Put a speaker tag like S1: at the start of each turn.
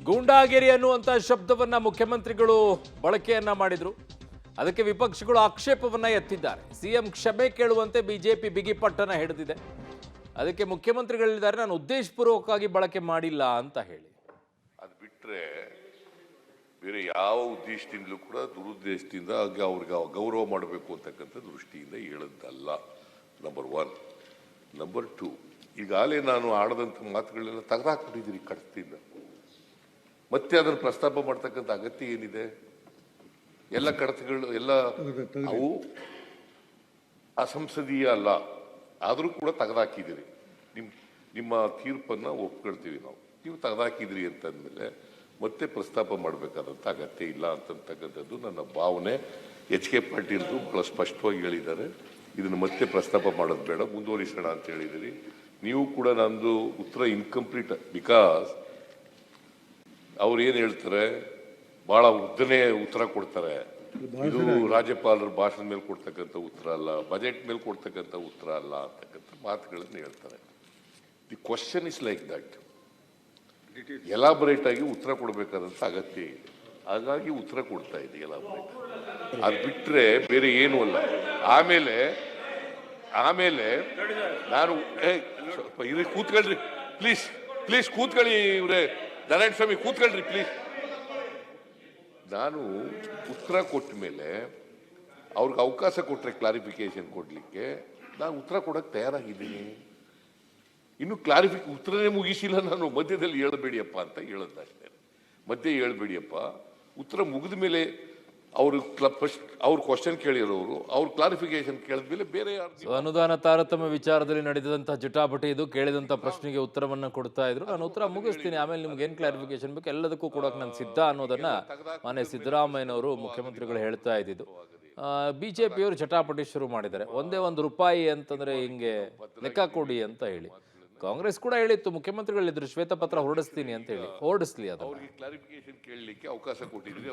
S1: ಗೂಂಡಾಗಿರಿ ಅನ್ನುವಂಥ ಶಬ್ದವನ್ನ ಮುಖ್ಯಮಂತ್ರಿಗಳು ಬಳಕೆಯನ್ನ ಮಾಡಿದ್ರು. ಅದಕ್ಕೆ ವಿಪಕ್ಷಗಳು ಆಕ್ಷೇಪವನ್ನ ಎತ್ತಿದ್ದಾರೆ. ಸಿಎಂ ಕ್ಷಮೆ ಕೇಳುವಂತೆ ಬಿಜೆಪಿ ಬಿಗಿಪಟ್ಟನ ಹಿಡಿದಿದೆ. ಅದಕ್ಕೆ ಮುಖ್ಯಮಂತ್ರಿಗಳಿದ್ದಾರೆ, ನಾನು ಉದ್ದೇಶಪೂರ್ವಕವಾಗಿ ಬಳಕೆ ಮಾಡಿಲ್ಲ ಅಂತ ಹೇಳಿ.
S2: ಅದು ಬಿಟ್ಟರೆ ಬೇರೆ ಯಾವ ಉದ್ದೇಶದಿಂದಲೂ ಕೂಡ ದುರುದ್ದೇಶದಿಂದ ಅವ್ರಿಗೆ ಗೌರವ ಮಾಡಬೇಕು ಅಂತಕ್ಕಂಥ ದೃಷ್ಟಿಯಿಂದ ಹೇಳದ್ದಲ್ಲ. ನಂಬರ್ 1. ನಂಬರ್ 2, ಈಗಾಗಲೇ ನಾನು ಆಡದಂಥ ಮಾತುಗಳನ್ನೆಲ್ಲ ತೆಗೆದಾಕ್ಬಿಟ್ಟಿದ್ದೀರಿ ಕಡತದಿಂದ. ಮತ್ತೆ ಅದನ್ನು ಪ್ರಸ್ತಾಪ ಮಾಡ್ತಕ್ಕಂಥ ಅಗತ್ಯ ಏನಿದೆ? ಎಲ್ಲ ಕಡತಗಳು ಎಲ್ಲ ಅವು ಅಸಂಸದೀಯ ಅಲ್ಲ, ಆದರೂ ಕೂಡ ತೆಗೆದಾಕಿದ್ದೀರಿ. ನಿಮ್ಮ ತೀರ್ಪನ್ನು ಒಪ್ಕೊಳ್ತೀವಿ ನಾವು. ನೀವು ತೆಗೆದಾಕಿದ್ರಿ ಅಂತಂದಮೇಲೆ ಮತ್ತೆ ಪ್ರಸ್ತಾಪ ಮಾಡಬೇಕಾದಂಥ ಅಗತ್ಯ ಇಲ್ಲ ಅಂತಕ್ಕಂಥದ್ದು ನನ್ನ ಭಾವನೆ. HK ಪಾಟೀಲ್ರು ಬಹಳ ಸ್ಪಷ್ಟವಾಗಿ ಹೇಳಿದ್ದಾರೆ, ಇದನ್ನು ಮತ್ತೆ ಪ್ರಸ್ತಾಪ ಮಾಡೋದು ಬೇಡ, ಮುಂದುವರಿಸೋಣ ಅಂತ ಹೇಳಿದಿರಿ. ನೀವು ಕೂಡ ನಂದು ಉತ್ತರ ಇನ್ಕಂಪ್ಲೀಟ್, ಬಿಕಾಸ್ ಅವ್ರು ಏನು ಹೇಳ್ತಾರೆ, ಭಾಳ ಉದ್ದನೇ ಉತ್ತರ ಕೊಡ್ತಾರೆ. ಇದು ರಾಜ್ಯಪಾಲರ ಭಾಷಣ ಮೇಲೆ ಕೊಡ್ತಕ್ಕಂಥ ಉತ್ತರ ಅಲ್ಲ, ಬಜೆಟ್ ಮೇಲೆ ಕೊಡ್ತಕ್ಕಂಥ ಉತ್ತರ ಅಲ್ಲ ಅಂತಕ್ಕಂಥ ಮಾತುಗಳನ್ನು ಹೇಳ್ತಾರೆ. The question is like that. Elaborate ಆಗಿ ಉತ್ತರ ಕೊಡಬೇಕಾದಂಥ ಅಗತ್ಯ ಇದೆ, ಹಾಗಾಗಿ ಉತ್ತರ ಕೊಡ್ತಾ ಇದೆ ಎಲಾಬರೇಟ್. ಅದು ಬಿಟ್ಟರೆ ಬೇರೆ ಏನೂ ಅಲ್ಲ. ಆಮೇಲೆ ನಾನು ಸ್ವಲ್ಪ ಇರಿ, ಕೂತ್ಕೊಳ್ರಿ ಪ್ಲೀಸ್ ಕೂತ್ಕೊಳ್ಳಿ. ಇವರೇ ನಾರಾಯಣ ಸ್ವಾಮಿ ಕೂತ್ಕೊಳ್ರಿ ಪ್ಲೀಸ್. ನಾನು ಉತ್ತರ ಕೊಟ್ಟ ಮೇಲೆ ಅವ್ರಿಗೆ ಅವಕಾಶ ಕೊಟ್ಟರೆ ಕ್ಲಾರಿಫಿಕೇಶನ್ ಕೊಡಲಿಕ್ಕೆ ನಾನು ಉತ್ತರ ಕೊಡೋಕ್ಕೆ ತಯಾರಾಗಿದ್ದೀನಿ. ಇನ್ನು ಉತ್ತರನೇ ಮುಗಿಸಿಲ್ಲ ನಾನು. ಮಧ್ಯದಲ್ಲಿ ಹೇಳ್ಬೇಡಿಯಪ್ಪ ಅಂತ ಹೇಳೋದಷ್ಟೇ. ಮಧ್ಯೆ ಹೇಳ್ಬೇಡಿಯಪ್ಪ, ಉತ್ತರ ಮುಗಿದ ಮೇಲೆ ಅವರು ಫಸ್ಟ್ ಅವ್ರು ಕ್ವಶನ್ ಕೇಳಿರೋರು ಅವ್ರು ಕ್ಲಾರಿಫಿಕೇಶನ್ ಕೇಳಿದ್ಮೇಲೆ ಬೇರೆ ಯಾರು.
S1: ಅನುದಾನ ತಾರತಮ್ಯ ವಿಚಾರದಲ್ಲಿ ನಡೆದಂತಹ ಜಟಾಪಟಿ ಇದು. ಕೇಳಿದಂಥ ಪ್ರಶ್ನೆಗೆ ಉತ್ತರವನ್ನ ಕೊಡ್ತಾ ಇದ್ರು. ನಾನು ಉತ್ತರ ಮುಗಿಸ್ತೀನಿ, ಆಮೇಲೆ ನಿಮ್ಗೆ ಏನು ಕ್ಲಾರಿಫಿಕೇಶನ್ ಬೇಕು ಎಲ್ಲದಕ್ಕೂ ಕೊಡೋಕೆ ನಾನು ಸಿದ್ಧ ಅನ್ನೋದನ್ನ ಮಾನ್ಯ ಸಿದ್ದರಾಮಯ್ಯನವರು ಮುಖ್ಯಮಂತ್ರಿಗಳು ಹೇಳ್ತಾ ಇದ್ದಿದ್ದು. ಬಿಜೆಪಿಯವರು ಜಟಾಪಟಿ ಶುರು ಮಾಡಿದ್ದಾರೆ. ಒಂದೇ ₹1 ಅಂತಂದ್ರೆ ಹಿಂಗೆ ಲೆಕ್ಕ ಕೊಡಿ ಅಂತ ಹೇಳಿ. ಕಾಂಗ್ರೆಸ್ ಕೂಡ ಹೇಳಿತ್ತು, ಮುಖ್ಯಮಂತ್ರಿಗಳಿದ್ರು ಶ್ವೇತಪತ್ರ ಹೊರಡಿಸ್ತೀನಿ ಅಂತ ಹೇಳಿ. ಹೊರಡಿಸ್ಲಿ, ಅದು
S2: ಕ್ಲಾರಿಫಿಕೇಶನ್ ಕೇಳಲಿಕ್ಕೆ ಅವಕಾಶ ಕೊಟ್ಟಿದ್ರಿ.